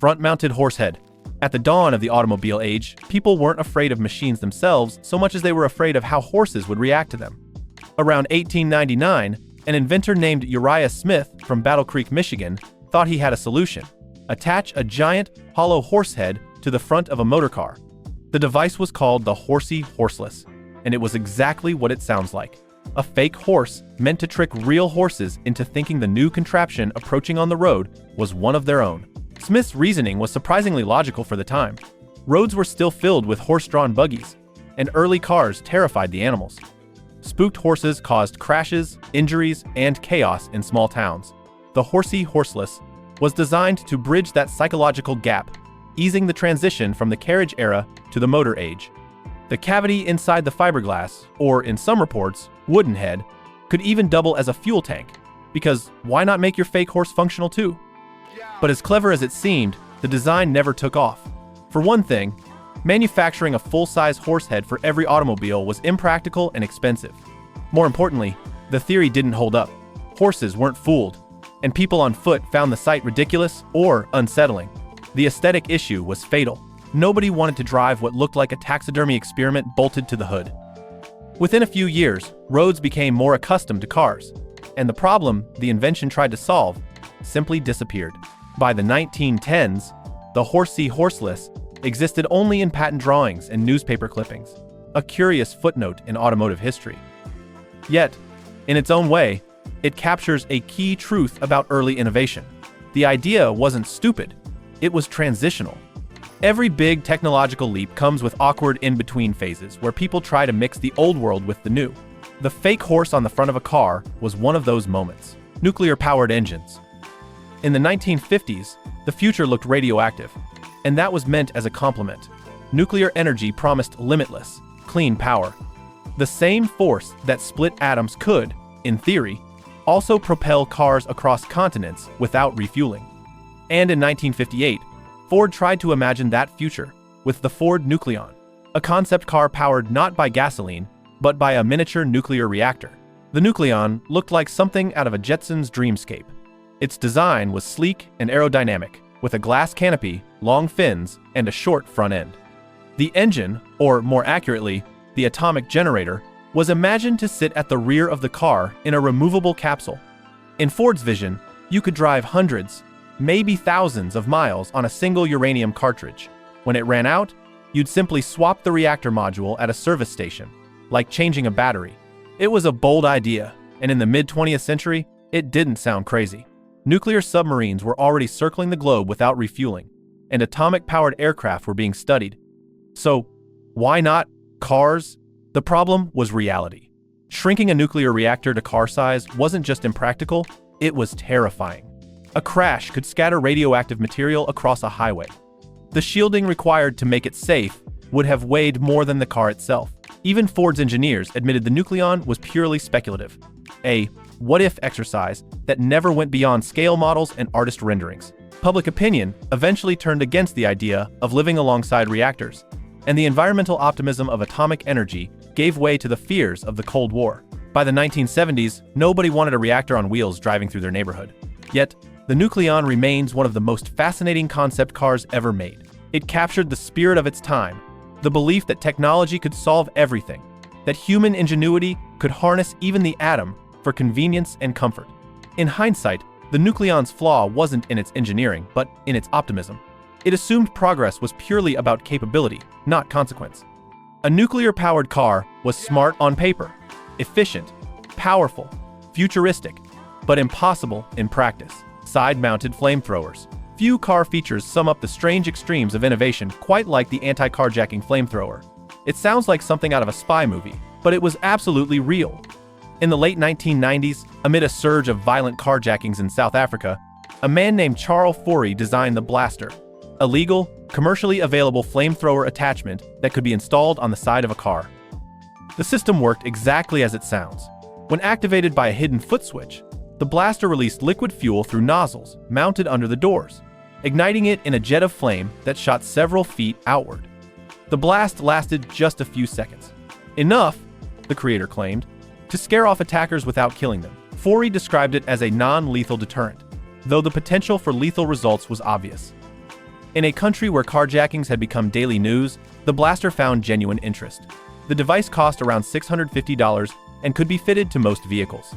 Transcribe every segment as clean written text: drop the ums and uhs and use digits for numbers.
Front-mounted horsehead. At the dawn of the automobile age, people weren't afraid of machines themselves so much as they were afraid of how horses would react to them. Around 1899, an inventor named Uriah Smith from Battle Creek, Michigan, thought he had a solution. Attach a giant, hollow horse head to the front of a motor car. The device was called the Horsey Horseless, and it was exactly what it sounds like. A fake horse meant to trick real horses into thinking the new contraption approaching on the road was one of their own. Smith's reasoning was surprisingly logical for the time. Roads were still filled with horse-drawn buggies, and early cars terrified the animals. Spooked horses caused crashes, injuries, and chaos in small towns. The Horsey Horseless was designed to bridge that psychological gap, easing the transition from the carriage era to the motor age. The cavity inside the fiberglass, or in some reports, wooden head, could even double as a fuel tank, because why not make your fake horse functional too? But as clever as it seemed, the design never took off. For one thing, manufacturing a full-size horse head for every automobile was impractical and expensive. More importantly, the theory didn't hold up. Horses weren't fooled, and people on foot found the sight ridiculous or unsettling. The aesthetic issue was fatal. Nobody wanted to drive what looked like a taxidermy experiment bolted to the hood. Within a few years, roads became more accustomed to cars, and the problem the invention tried to solve simply disappeared. By the 1910s, the Horsey Horseless existed only in patent drawings and newspaper clippings, a curious footnote in automotive history. Yet, in its own way, it captures a key truth about early innovation. The idea wasn't stupid, it was transitional. Every big technological leap comes with awkward in-between phases where people try to mix the old world with the new. The fake horse on the front of a car was one of those moments. Nuclear-powered engines. In the 1950s, the future looked radioactive, and that was meant as a compliment. Nuclear energy promised limitless, clean power. The same force that split atoms could, in theory, also propel cars across continents without refueling. And in 1958, Ford tried to imagine that future with the Ford Nucleon, a concept car powered not by gasoline, but by a miniature nuclear reactor. The Nucleon looked like something out of a Jetsons dreamscape. Its design was sleek and aerodynamic, with a glass canopy, long fins, and a short front end. The engine, or more accurately, the atomic generator, was imagined to sit at the rear of the car in a removable capsule. In Ford's vision, you could drive hundreds, maybe thousands of miles on a single uranium cartridge. When it ran out, you'd simply swap the reactor module at a service station, like changing a battery. It was a bold idea, and in the mid-20th century, it didn't sound crazy. Nuclear submarines were already circling the globe without refueling, and atomic-powered aircraft were being studied. So, why not cars? The problem was reality. Shrinking a nuclear reactor to car size wasn't just impractical, it was terrifying. A crash could scatter radioactive material across a highway. The shielding required to make it safe would have weighed more than the car itself. Even Ford's engineers admitted the Nucleon was purely speculative, a what-if exercise that never went beyond scale models and artist renderings. Public opinion eventually turned against the idea of living alongside reactors, and the environmental optimism of atomic energy gave way to the fears of the Cold War. By the 1970s, nobody wanted a reactor on wheels driving through their neighborhood. Yet, the Nucleon remains one of the most fascinating concept cars ever made. It captured the spirit of its time, the belief that technology could solve everything, that human ingenuity could harness even the atom for convenience and comfort. In hindsight, the Nucleon's flaw wasn't in its engineering, but in its optimism. It assumed progress was purely about capability, not consequence. A nuclear-powered car was smart on paper, efficient, powerful, futuristic, but impossible in practice. Side-mounted flamethrowers. Few car features sum up the strange extremes of innovation quite like the anti-carjacking flamethrower. It sounds like something out of a spy movie, but it was absolutely real. In the late 1990s, amid a surge of violent carjackings in South Africa, a man named Charles Forey designed the Blaster, a legal, commercially available flamethrower attachment that could be installed on the side of a car. The system worked exactly as it sounds. When activated by a hidden foot switch, the blaster released liquid fuel through nozzles mounted under the doors, igniting it in a jet of flame that shot several feet outward. The blast lasted just a few seconds. Enough, the creator claimed, to scare off attackers without killing them. Forey described it as a non-lethal deterrent, though the potential for lethal results was obvious. In a country where carjackings had become daily news, the blaster found genuine interest. The device cost around $650 and could be fitted to most vehicles.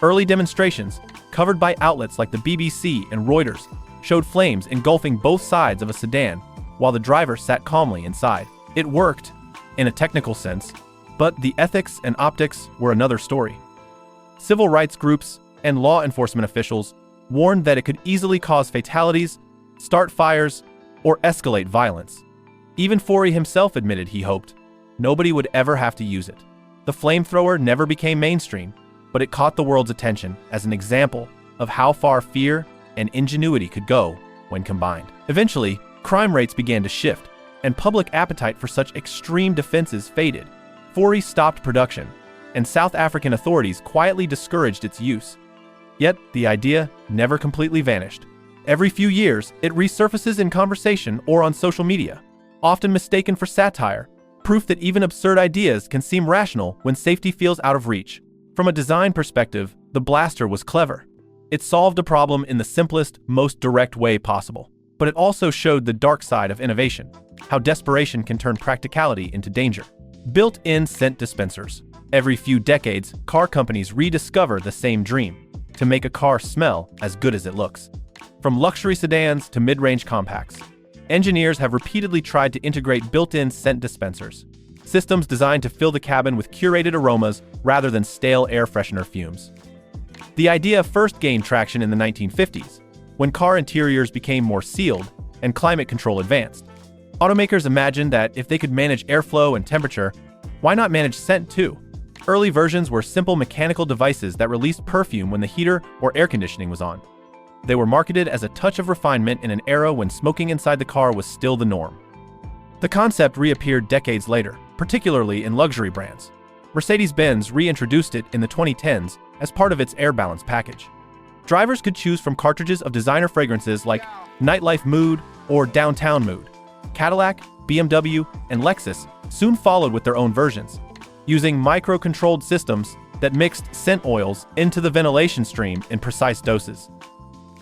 Early demonstrations, covered by outlets like the BBC and Reuters, showed flames engulfing both sides of a sedan while the driver sat calmly inside. It worked, in a technical sense, but the ethics and optics were another story. Civil rights groups and law enforcement officials warned that it could easily cause fatalities, start fires, or escalate violence. Even Fori himself admitted he hoped nobody would ever have to use it. The flamethrower never became mainstream, but it caught the world's attention as an example of how far fear and ingenuity could go when combined. Eventually, crime rates began to shift, and public appetite for such extreme defenses faded. Fori stopped production, and South African authorities quietly discouraged its use. Yet, the idea never completely vanished. Every few years, it resurfaces in conversation or on social media, often mistaken for satire, proof that even absurd ideas can seem rational when safety feels out of reach. From a design perspective, the blaster was clever. It solved a problem in the simplest, most direct way possible. But it also showed the dark side of innovation, how desperation can turn practicality into danger. Built-in scent dispensers. Every few decades, car companies rediscover the same dream, to make a car smell as good as it looks. From luxury sedans to mid-range compacts, engineers have repeatedly tried to integrate built-in scent dispensers, systems designed to fill the cabin with curated aromas rather than stale air freshener fumes. The idea first gained traction in the 1950s, when car interiors became more sealed and climate control advanced. Automakers imagined that if they could manage airflow and temperature, why not manage scent too? Early versions were simple mechanical devices that released perfume when the heater or air conditioning was on. They were marketed as a touch of refinement in an era when smoking inside the car was still the norm. The concept reappeared decades later, particularly in luxury brands. Mercedes-Benz reintroduced it in the 2010s as part of its air balance package. Drivers could choose from cartridges of designer fragrances like Nightlife Mood or Downtown Mood. Cadillac, BMW, and Lexus soon followed with their own versions, using micro-controlled systems that mixed scent oils into the ventilation stream in precise doses.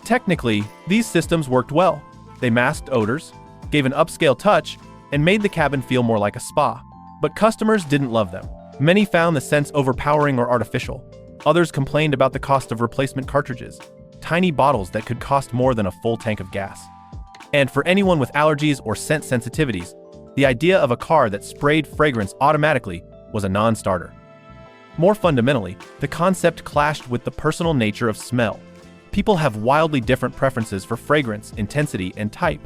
Technically, these systems worked well. They masked odors, gave an upscale touch, and made the cabin feel more like a spa. But customers didn't love them. Many found the scents overpowering or artificial. Others complained about the cost of replacement cartridges, tiny bottles that could cost more than a full tank of gas. And for anyone with allergies or scent sensitivities, the idea of a car that sprayed fragrance automatically was a non-starter. More fundamentally, the concept clashed with the personal nature of smell. People have wildly different preferences for fragrance, intensity, and type.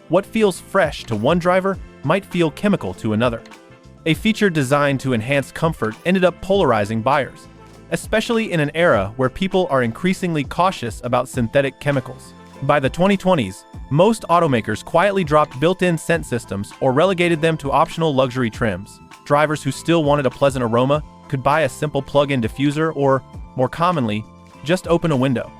What feels fresh to one driver might feel chemical to another. A feature designed to enhance comfort ended up polarizing buyers, especially in an era where people are increasingly cautious about synthetic chemicals. By the 2020s, most automakers quietly dropped built-in scent systems or relegated them to optional luxury trims. Drivers who still wanted a pleasant aroma could buy a simple plug-in diffuser or, more commonly, just open a window.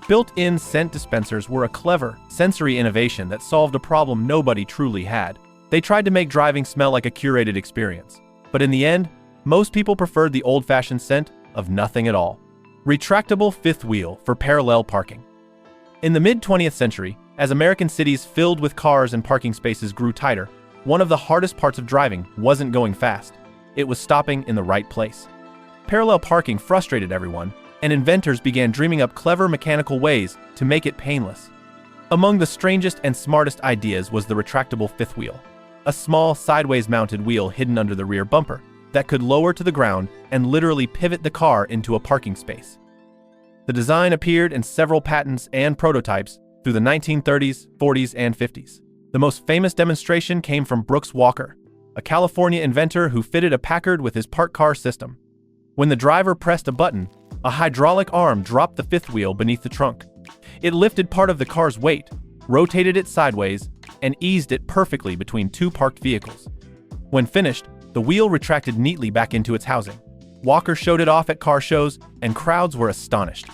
Built-in scent dispensers were a clever, sensory innovation that solved a problem nobody truly had. They tried to make driving smell like a curated experience. But in the end, most people preferred the old-fashioned scent of nothing at all. Retractable fifth wheel for parallel parking. In the mid-20th century, as American cities filled with cars and parking spaces grew tighter, one of the hardest parts of driving wasn't going fast. It was stopping in the right place. Parallel parking frustrated everyone, and inventors began dreaming up clever mechanical ways to make it painless. Among the strangest and smartest ideas was the retractable fifth wheel, a small sideways-mounted wheel hidden under the rear bumper that could lower to the ground and literally pivot the car into a parking space. The design appeared in several patents and prototypes through the 1930s, 40s, and 50s. The most famous demonstration came from Brooks Walker, a California inventor who fitted a Packard with his parked car system. When the driver pressed a button, a hydraulic arm dropped the fifth wheel beneath the trunk. It lifted part of the car's weight, rotated it sideways, and eased it perfectly between two parked vehicles. When finished, the wheel retracted neatly back into its housing. Walker showed it off at car shows, and crowds were astonished.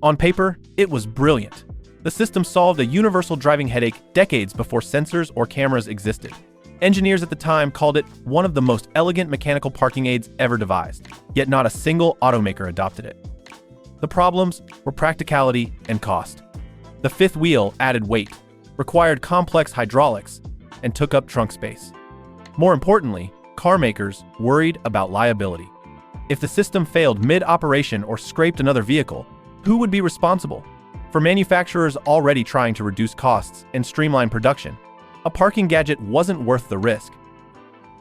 On paper, it was brilliant. The system solved a universal driving headache decades before sensors or cameras existed. Engineers at the time called it one of the most elegant mechanical parking aids ever devised, yet not a single automaker adopted it. The problems were practicality and cost. The fifth wheel added weight, required complex hydraulics, and took up trunk space. More importantly, car makers worried about liability. If the system failed mid-operation or scraped another vehicle, who would be responsible? For manufacturers already trying to reduce costs and streamline production, a parking gadget wasn't worth the risk.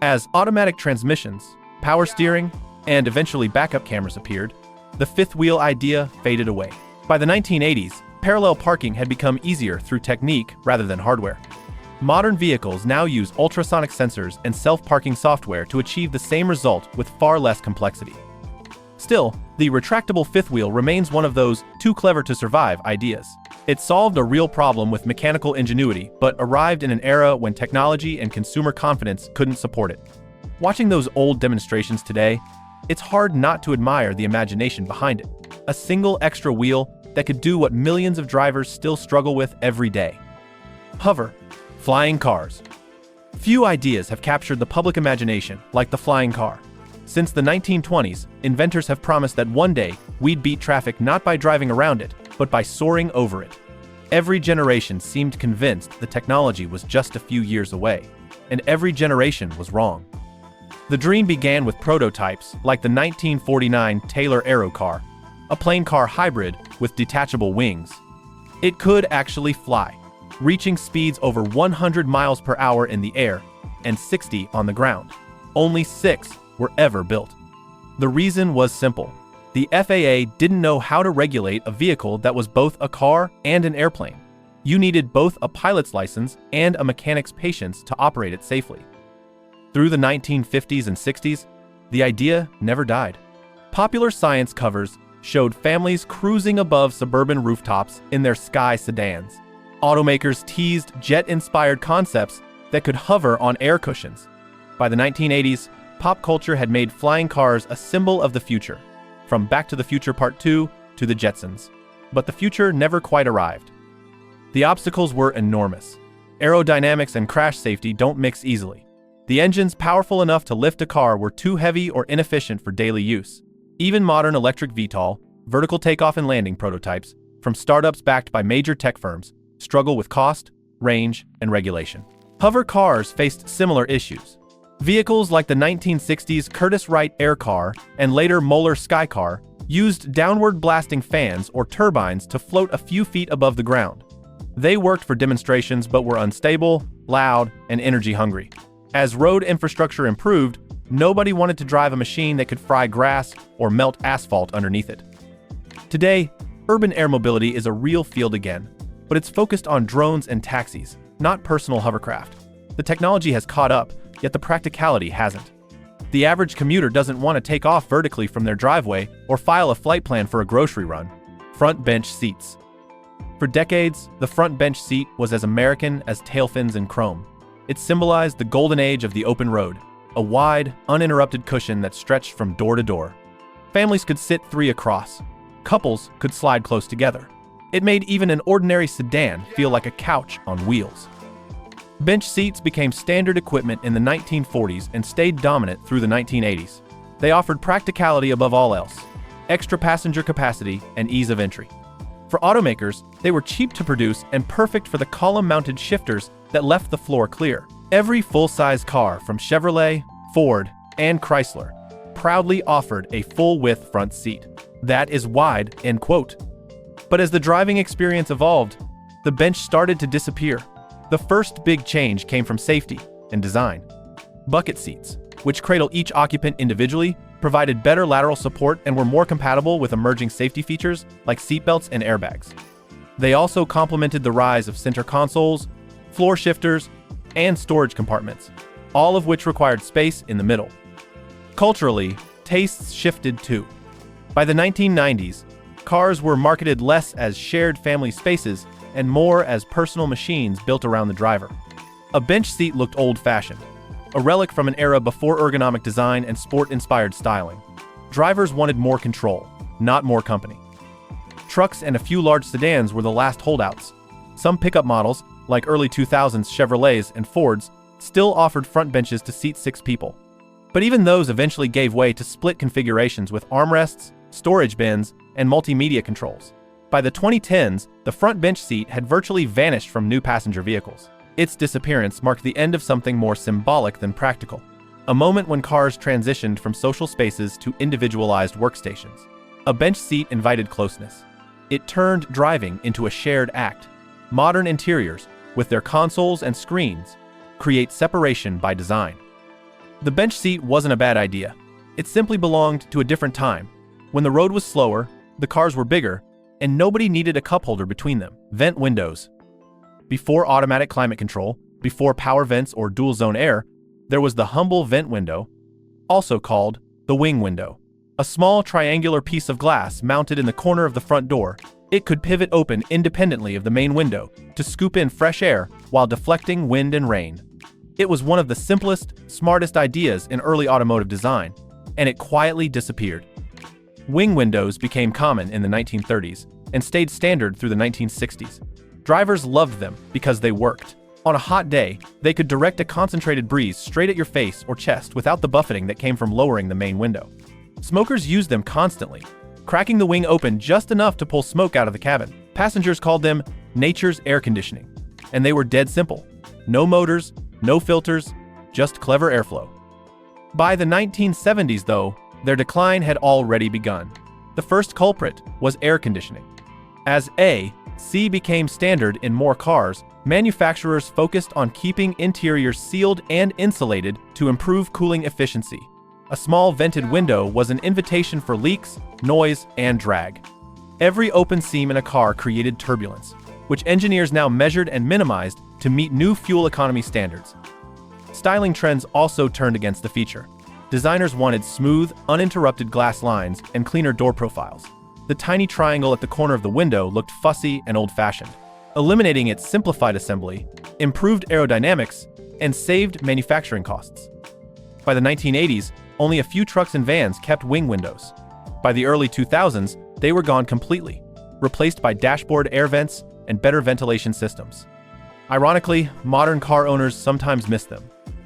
As automatic transmissions, power steering, and eventually backup cameras appeared, the fifth wheel idea faded away. By the 1980s, parallel parking had become easier through technique rather than hardware. Modern vehicles now use ultrasonic sensors and self-parking software to achieve the same result with far less complexity. Still, the retractable fifth wheel remains one of those too clever to survive ideas. It solved a real problem with mechanical ingenuity, but arrived in an era when technology and consumer confidence couldn't support it. Watching those old demonstrations today, it's hard not to admire the imagination behind it. A single extra wheel that could do what millions of drivers still struggle with every day. Hover. Flying cars. Few ideas have captured the public imagination like the flying car. Since the 1920s, inventors have promised that one day we'd beat traffic not by driving around it, but by soaring over it. Every generation seemed convinced the technology was just a few years away, and every generation was wrong. The dream began with prototypes like the 1949 Taylor Aero car, a plane car hybrid with detachable wings. It could actually fly, reaching speeds over 100 miles per hour in the air and 60 on the ground. Only 6 were ever built. The reason was simple. The FAA didn't know how to regulate a vehicle that was both a car and an airplane. You needed both a pilot's license and a mechanic's patience to operate it safely. Through the 1950s and 60s, the idea never died. Popular science covers showed families cruising above suburban rooftops in their Sky sedans. Automakers teased jet-inspired concepts that could hover on air cushions. By the 1980s, pop culture had made flying cars a symbol of the future, from Back to the Future Part 2 to the Jetsons. But the future never quite arrived. The obstacles were enormous. Aerodynamics and crash safety don't mix easily. The engines powerful enough to lift a car were too heavy or inefficient for daily use. Even modern electric VTOL, vertical takeoff and landing prototypes, from startups backed by major tech firms, struggle with cost, range, and regulation. Hover cars faced similar issues. Vehicles like the 1960s Curtiss-Wright Air Car and later Moeller Sky Car used downward blasting fans or turbines to float a few feet above the ground. They worked for demonstrations but were unstable, loud, and energy hungry. As road infrastructure improved, nobody wanted to drive a machine that could fry grass or melt asphalt underneath it. Today, urban air mobility is a real field again, but it's focused on drones and taxis, not personal hovercraft. The technology has caught up, yet the practicality hasn't. The average commuter doesn't want to take off vertically from their driveway or file a flight plan for a grocery run. Front bench seats. For decades, the front bench seat was as American as tail fins and chrome. It symbolized the golden age of the open road, a wide, uninterrupted cushion that stretched from door to door. Families could sit 3 across. Couples could slide close together. It made even an ordinary sedan feel like a couch on wheels. Bench seats became standard equipment in the 1940s and stayed dominant through the 1980s. They offered practicality above all else, extra passenger capacity, and ease of entry. For automakers, they were cheap to produce and perfect for the column-mounted shifters that left the floor clear. Every full-size car from Chevrolet, Ford, and Chrysler proudly offered a full-width front seat. That is wide, end quote. But as the driving experience evolved, the bench started to disappear. The first big change came from safety and design. Bucket seats, which cradle each occupant individually, provided better lateral support and were more compatible with emerging safety features like seatbelts and airbags. They also complemented the rise of center consoles, floor shifters, and storage compartments, all of which required space in the middle. Culturally, tastes shifted too. By the 1990s, cars were marketed less as shared family spaces and more as personal machines built around the driver. A bench seat looked old-fashioned, a relic from an era before ergonomic design and sport-inspired styling. Drivers wanted more control, not more company. Trucks and a few large sedans were the last holdouts. Some pickup models, like early 2000s Chevrolets and Fords, still offered front benches to seat 6 people. But even those eventually gave way to split configurations with armrests, storage bins, and multimedia controls. By the 2010s, the front bench seat had virtually vanished from new passenger vehicles. Its disappearance marked the end of something more symbolic than practical, a moment when cars transitioned from social spaces to individualized workstations. A bench seat invited closeness. It turned driving into a shared act. Modern interiors, with their consoles and screens, create separation by design. The bench seat wasn't a bad idea. It simply belonged to a different time, when the road was slower, the cars were bigger, and nobody needed a cup holder between them. Vent windows. Before automatic climate control, before power vents or dual-zone air, there was the humble vent window, also called the wing window. A small triangular piece of glass mounted in the corner of the front door. It could pivot open independently of the main window to scoop in fresh air while deflecting wind and rain. It was one of the simplest, smartest ideas in early automotive design, and it quietly disappeared. Wing windows became common in the 1930s and stayed standard through the 1960s. Drivers loved them because they worked. On a hot day, they could direct a concentrated breeze straight at your face or chest without the buffeting that came from lowering the main window. Smokers used them constantly, cracking the wing open just enough to pull smoke out of the cabin. Passengers called them nature's air conditioning, and they were dead simple. No motors, no filters, just clever airflow. By the 1970s, though, their decline had already begun. The first culprit was air conditioning. As AC became standard in more cars, manufacturers focused on keeping interiors sealed and insulated to improve cooling efficiency. A small vented window was an invitation for leaks, noise, and drag. Every open seam in a car created turbulence, which engineers now measured and minimized to meet new fuel economy standards. Styling trends also turned against the feature. Designers wanted smooth, uninterrupted glass lines and cleaner door profiles. The tiny triangle at the corner of the window looked fussy and old-fashioned. Eliminating its simplified assembly, improved aerodynamics, and saved manufacturing costs. By the 1980s, only a few trucks and vans kept wing windows. By the early 2000s, they were gone completely, replaced by dashboard air vents and better ventilation systems. Ironically, modern car owners sometimes miss them.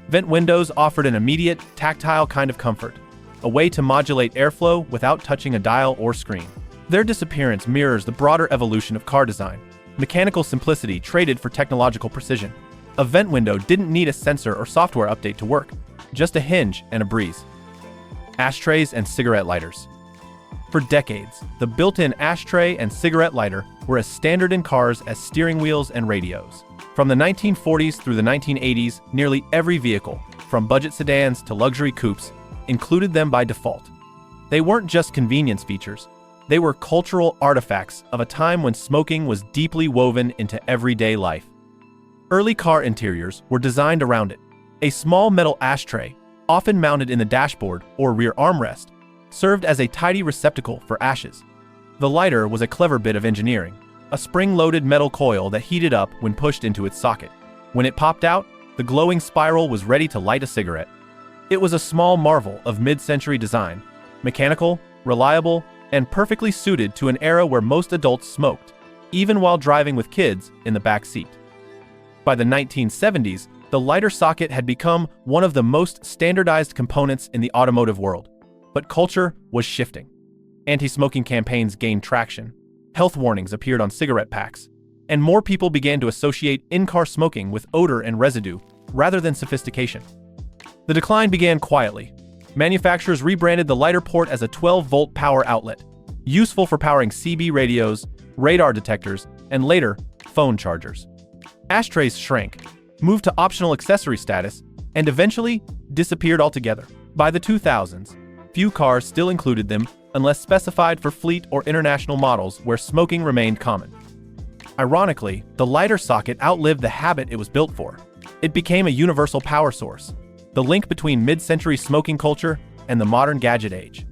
Vent windows offered an immediate, tactile kind of comfort, a way to modulate airflow without touching a dial or screen. Their disappearance mirrors the broader evolution of car design. Mechanical simplicity traded for technological precision. A vent window didn't need a sensor or software update to work, just a hinge and a breeze. Ashtrays and cigarette lighters. For decades, the built-in ashtray and cigarette lighter were as standard in cars as steering wheels and radios. From the 1940s through the 1980s, nearly every vehicle, from budget sedans to luxury coupes, included them by default. They weren't just convenience features, they were cultural artifacts of a time when smoking was deeply woven into everyday life. Early car interiors were designed around it. A small metal ashtray, often mounted in the dashboard or rear armrest, served as a tidy receptacle for ashes. The lighter was a clever bit of engineering, a spring-loaded metal coil that heated up when pushed into its socket. When it popped out, the glowing spiral was ready to light a cigarette. It was a small marvel of mid-century design, mechanical, reliable, and perfectly suited to an era where most adults smoked, even while driving with kids in the back seat. By the 1970s, the lighter socket had become one of the most standardized components in the automotive world. But culture was shifting. Anti-smoking campaigns gained traction. Health warnings appeared on cigarette packs, and more people began to associate in-car smoking with odor and residue rather than sophistication. The decline began quietly. Manufacturers rebranded the lighter port as a 12-volt power outlet, useful for powering CB radios, radar detectors, and later, phone chargers. Ashtrays shrank, moved to optional accessory status, and eventually disappeared altogether. By the 2000s, few cars still included them unless specified for fleet or international models where smoking remained common. Ironically, the lighter socket outlived the habit it was built for. It became a universal power source, the link between mid-century smoking culture and the modern gadget age.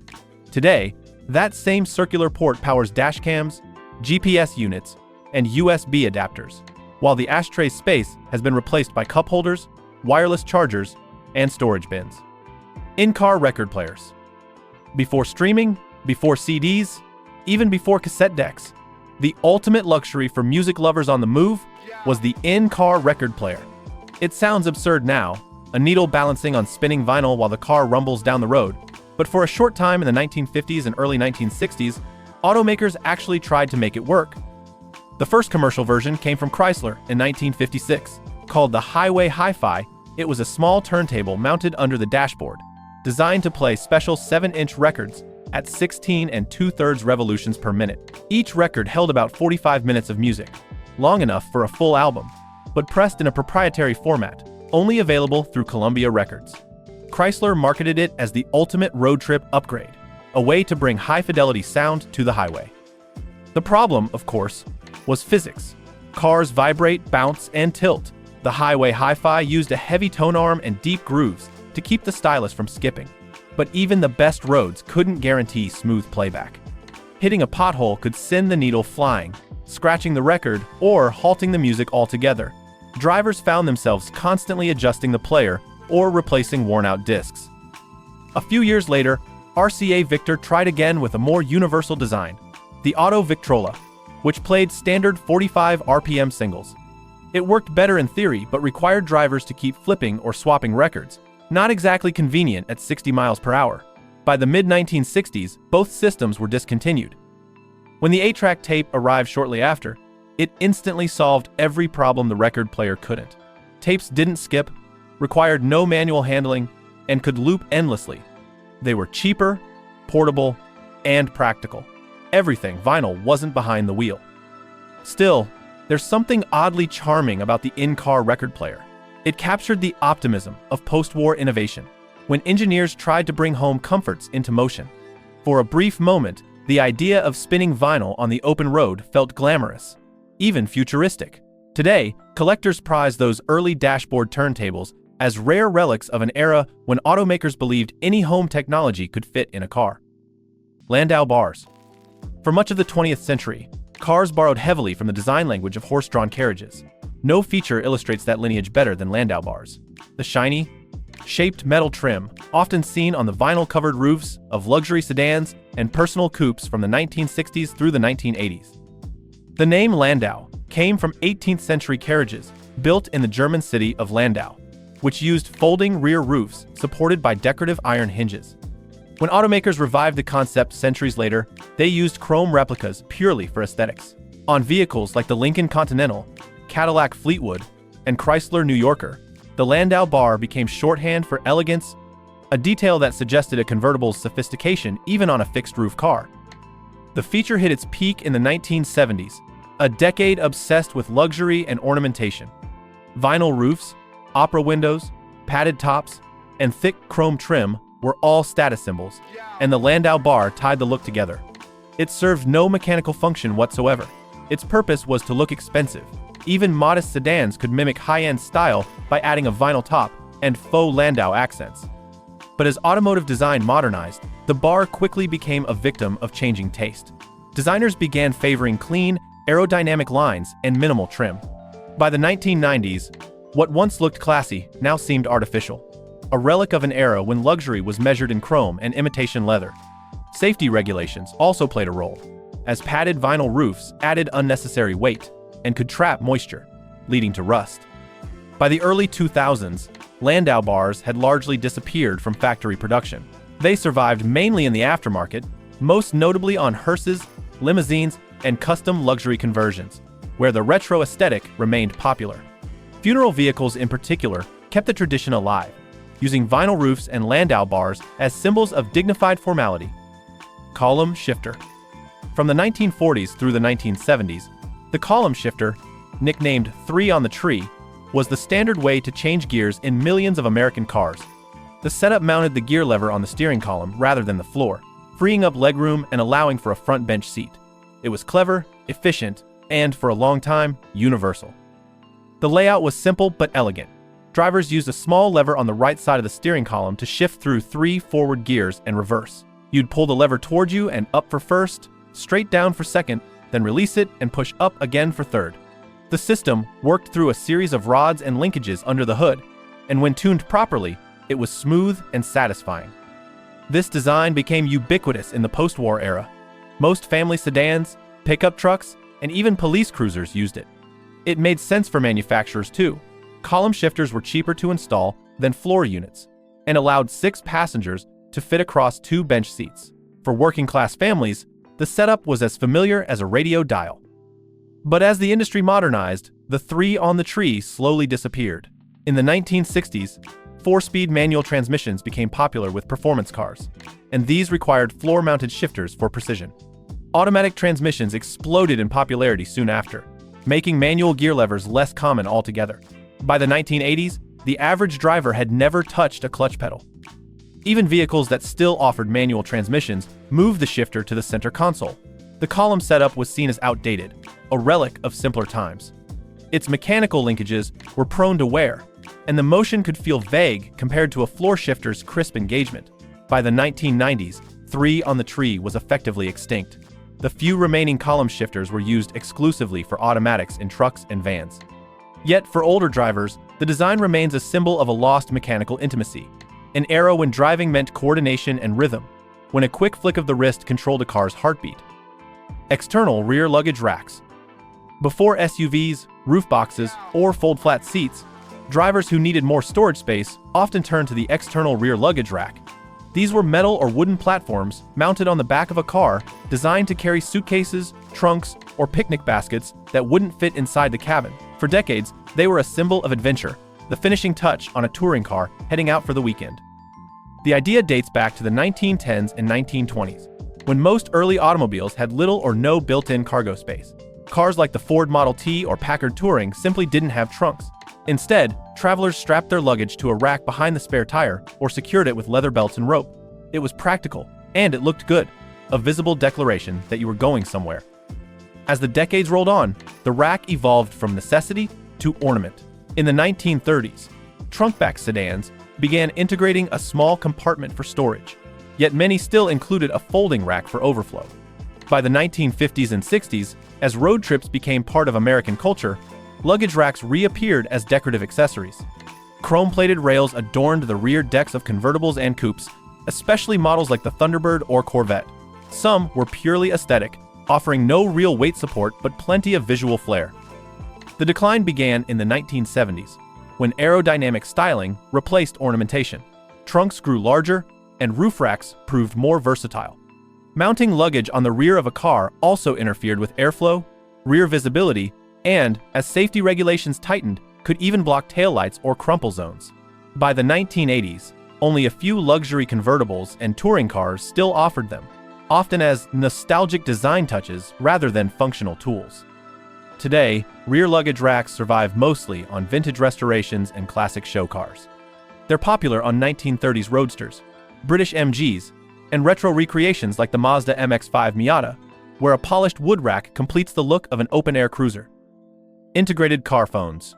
Today, that same circular port powers dashcams, GPS units, and USB adapters, while the ashtray space has been replaced by cup holders, wireless chargers, and storage bins. In-car record players. Before streaming, before CDs, even before cassette decks, the ultimate luxury for music lovers on the move was the in-car record player. It sounds absurd now, a needle balancing on spinning vinyl while the car rumbles down the road, but for a short time in the 1950s and early 1960s, automakers actually tried to make it work. The first commercial version came from Chrysler in 1956. Called the Highway Hi-Fi, it was a small turntable mounted under the dashboard, designed to play special 7-inch records at 16 2/3 revolutions per minute. Each record held about 45 minutes of music, long enough for a full album, but pressed in a proprietary format, only available through Columbia Records. Chrysler marketed it as the ultimate road trip upgrade, a way to bring high-fidelity sound to the highway. The problem, of course, was physics. Cars vibrate, bounce, and tilt. The Highway Hi-Fi used a heavy tone arm and deep grooves to keep the stylus from skipping. But even the best roads couldn't guarantee smooth playback. Hitting a pothole could send the needle flying, scratching the record, or halting the music altogether. Drivers found themselves constantly adjusting the player or replacing worn-out discs. A few years later, RCA Victor tried again with a more universal design, the Auto Victrola, which played standard 45 RPM singles. It worked better in theory, but required drivers to keep flipping or swapping records, not exactly convenient at 60 miles per hour. By the mid-1960s, both systems were discontinued. When the 8-track tape arrived shortly after, it instantly solved every problem the record player couldn't. Tapes didn't skip, required no manual handling, and could loop endlessly. They were cheaper, portable, and practical. Everything vinyl wasn't behind the wheel. Still, there's something oddly charming about the in-car record player. It captured the optimism of post-war innovation, when engineers tried to bring home comforts into motion. For a brief moment, the idea of spinning vinyl on the open road felt glamorous, even futuristic. Today, collectors prize those early dashboard turntables as rare relics of an era when automakers believed any home technology could fit in a car. Landau bars. For much of the 20th century, cars borrowed heavily from the design language of horse-drawn carriages. No feature illustrates that lineage better than Landau bars. The shiny, shaped metal trim, often seen on the vinyl-covered roofs of luxury sedans and personal coupes from the 1960s through the 1980s. The name Landau came from 18th-century carriages built in the German city of Landau, which used folding rear roofs supported by decorative iron hinges. When automakers revived the concept centuries later, they used chrome replicas purely for aesthetics. On vehicles like the Lincoln Continental, Cadillac Fleetwood, and Chrysler New Yorker, the Landau bar became shorthand for elegance, a detail that suggested a convertible's sophistication even on a fixed-roof car. The feature hit its peak in the 1970s, a decade obsessed with luxury and ornamentation. Vinyl roofs, opera windows, padded tops, and thick chrome trim were all status symbols, and the Landau bar tied the look together. It served no mechanical function whatsoever. Its purpose was to look expensive. Even modest sedans could mimic high-end style by adding a vinyl top and faux Landau accents. But as automotive design modernized, the bar quickly became a victim of changing taste. Designers began favoring clean, aerodynamic lines and minimal trim. By the 1990s, what once looked classy now seemed artificial, a relic of an era when luxury was measured in chrome and imitation leather. Safety regulations also played a role, as padded vinyl roofs added unnecessary weight and could trap moisture, leading to rust. By the early 2000s, Landau bars had largely disappeared from factory production. They survived mainly in the aftermarket, most notably on hearses, limousines, and custom luxury conversions, where the retro aesthetic remained popular. Funeral vehicles in particular kept the tradition alive, using vinyl roofs and Landau bars as symbols of dignified formality. Column shifter. From the 1940s through the 1970s, the column shifter, nicknamed 3 on the tree, was the standard way to change gears in millions of American cars. The setup mounted the gear lever on the steering column rather than the floor, freeing up legroom and allowing for a front bench seat. It was clever, efficient, and, for a long time, universal. The layout was simple but elegant. Drivers used a small lever on the right side of the steering column to shift through 3 forward gears and reverse. You'd pull the lever toward you and up for first, straight down for second, then release it and push up again for third. The system worked through a series of rods and linkages under the hood, and when tuned properly, it was smooth and satisfying. This design became ubiquitous in the post-war era. Most family sedans, pickup trucks, and even police cruisers used it. It made sense for manufacturers too. Column shifters were cheaper to install than floor units, and allowed 6 passengers to fit across 2 bench seats. For working-class families, the setup was as familiar as a radio dial. But as the industry modernized, the three on the tree slowly disappeared. In the 1960s, 4-speed manual transmissions became popular with performance cars, and these required floor-mounted shifters for precision. Automatic transmissions exploded in popularity soon after, making manual gear levers less common altogether. By the 1980s, the average driver had never touched a clutch pedal. Even vehicles that still offered manual transmissions moved the shifter to the center console. The column setup was seen as outdated, a relic of simpler times. Its mechanical linkages were prone to wear, and the motion could feel vague compared to a floor shifter's crisp engagement. By the 1990s, 3 on the tree was effectively extinct. The few remaining column shifters were used exclusively for automatics in trucks and vans. Yet for older drivers, the design remains a symbol of a lost mechanical intimacy, an era when driving meant coordination and rhythm, when a quick flick of the wrist controlled a car's heartbeat. External rear luggage racks. Before SUVs, roof boxes, or fold-flat seats, drivers who needed more storage space often turned to the external rear luggage rack. These were metal or wooden platforms mounted on the back of a car designed to carry suitcases, trunks, or picnic baskets that wouldn't fit inside the cabin. For decades, they were a symbol of adventure, the finishing touch on a touring car heading out for the weekend. The idea dates back to the 1910s and 1920s, when most early automobiles had little or no built-in cargo space. Cars like the Ford Model T or Packard Touring simply didn't have trunks. Instead, travelers strapped their luggage to a rack behind the spare tire or secured it with leather belts and rope. It was practical, and it looked good, a visible declaration that you were going somewhere. As the decades rolled on, the rack evolved from necessity to ornament. In the 1930s, trunkback sedans began integrating a small compartment for storage, yet many still included a folding rack for overflow. By the 1950s and 60s, as road trips became part of American culture, luggage racks reappeared as decorative accessories. Chrome-plated rails adorned the rear decks of convertibles and coupes, especially models like the Thunderbird or Corvette. Some were purely aesthetic, offering no real weight support but plenty of visual flair. The decline began in the 1970s, when aerodynamic styling replaced ornamentation. Trunks grew larger, and roof racks proved more versatile. Mounting luggage on the rear of a car also interfered with airflow, rear visibility, and, as safety regulations tightened, could even block taillights or crumple zones. By the 1980s, only a few luxury convertibles and touring cars still offered them, often as nostalgic design touches rather than functional tools. Today, rear luggage racks survive mostly on vintage restorations and classic show cars. They're popular on 1930s roadsters, British MGs, and retro recreations like the Mazda MX-5 Miata, where a polished wood rack completes the look of an open-air cruiser. Integrated car phones.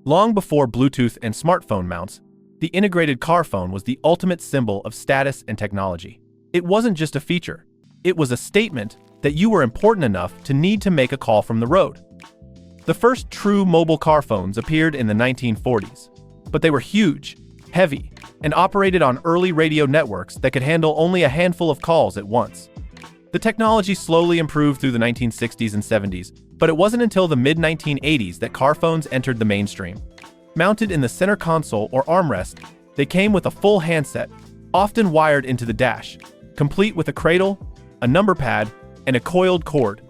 Long before Bluetooth and smartphone mounts, the integrated car phone was the ultimate symbol of status and technology. It wasn't just a feature, it was a statement that you were important enough to need to make a call from the road. The first true mobile car phones appeared in the 1940s, but they were huge, heavy, and operated on early radio networks that could handle only a handful of calls at once. The technology slowly improved through the 1960s and 70s, but it wasn't until the mid-1980s that car phones entered the mainstream. Mounted in the center console or armrest, they came with a full handset, often wired into the dash, complete with a cradle, a number pad, and a coiled cord.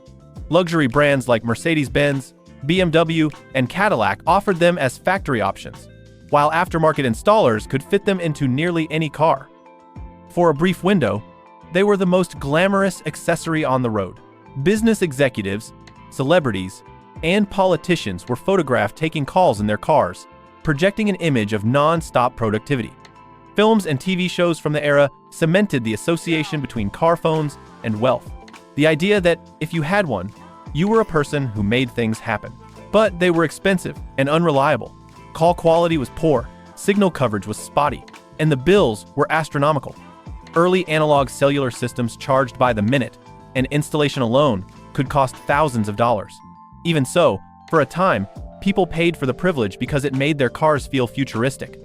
Luxury brands like Mercedes-Benz, BMW, and Cadillac offered them as factory options, while aftermarket installers could fit them into nearly any car. For a brief window, they were the most glamorous accessory on the road. Business executives, celebrities, and politicians were photographed taking calls in their cars, projecting an image of non-stop productivity. Films and TV shows from the era cemented the association between car phones and wealth. The idea that if you had one, you were a person who made things happen. But they were expensive and unreliable. Call quality was poor, signal coverage was spotty, and the bills were astronomical. Early analog cellular systems charged by the minute, and installation alone could cost thousands of dollars. Even so, for a time, people paid for the privilege because it made their cars feel futuristic.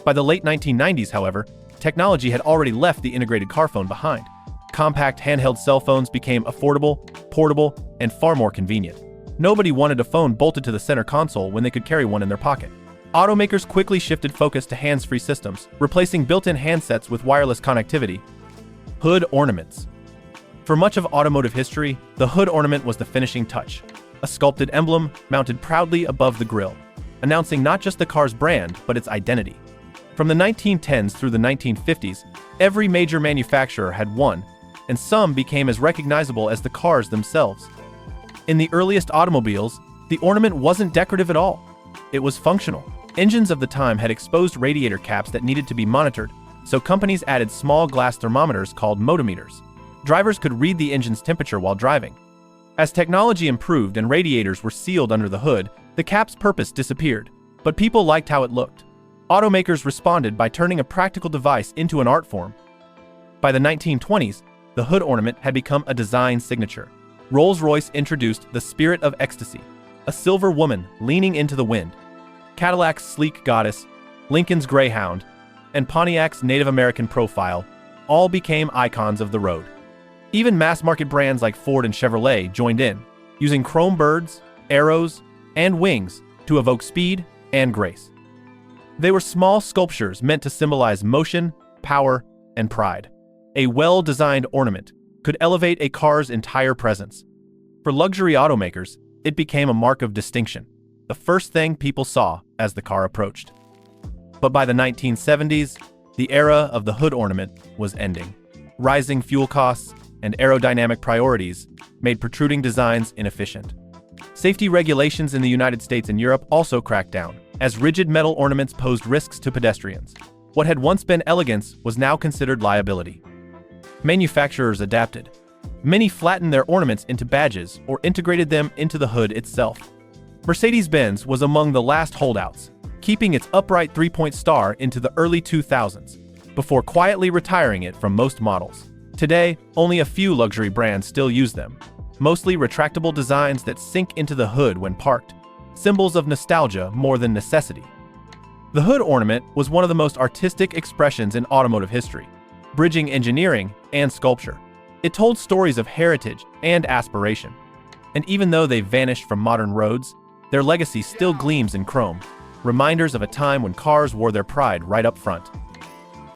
By the late 1990s, however, technology had already left the integrated car phone behind. Compact handheld cell phones became affordable, portable, and far more convenient. Nobody wanted a phone bolted to the center console when they could carry one in their pocket. Automakers quickly shifted focus to hands-free systems, replacing built-in handsets with wireless connectivity. Hood ornaments. For much of automotive history, the hood ornament was the finishing touch, a sculpted emblem mounted proudly above the grille, announcing not just the car's brand, but its identity. From the 1910s through the 1950s, every major manufacturer had one, and some became as recognizable as the cars themselves. In the earliest automobiles, the ornament wasn't decorative at all. It was functional. Engines of the time had exposed radiator caps that needed to be monitored, so companies added small glass thermometers called motometers. Drivers could read the engine's temperature while driving. As technology improved and radiators were sealed under the hood, the cap's purpose disappeared, but people liked how it looked. Automakers responded by turning a practical device into an art form. By the 1920s, the hood ornament had become a design signature. Rolls-Royce introduced the Spirit of Ecstasy, a silver woman leaning into the wind. Cadillac's sleek goddess, Lincoln's Greyhound, and Pontiac's Native American profile all became icons of the road. Even mass-market brands like Ford and Chevrolet joined in, using chrome birds, arrows, and wings to evoke speed and grace. They were small sculptures meant to symbolize motion, power, and pride. A well-designed ornament could elevate a car's entire presence. For luxury automakers, it became a mark of distinction, the first thing people saw as the car approached. But by the 1970s, the era of the hood ornament was ending. Rising fuel costs and aerodynamic priorities made protruding designs inefficient. Safety regulations in the United States and Europe also cracked down, as rigid metal ornaments posed risks to pedestrians. What had once been elegance was now considered liability. Manufacturers adapted. Many flattened their ornaments into badges or integrated them into the hood itself. Mercedes-Benz was among the last holdouts, keeping its upright three-point star into the early 2000s, before quietly retiring it from most models. Today, only a few luxury brands still use them, mostly retractable designs that sink into the hood when parked, symbols of nostalgia more than necessity. The hood ornament was one of the most artistic expressions in automotive history, bridging engineering and sculpture. It told stories of heritage and aspiration. And even though they've vanished from modern roads, their legacy still gleams in chrome, reminders of a time when cars wore their pride right up front.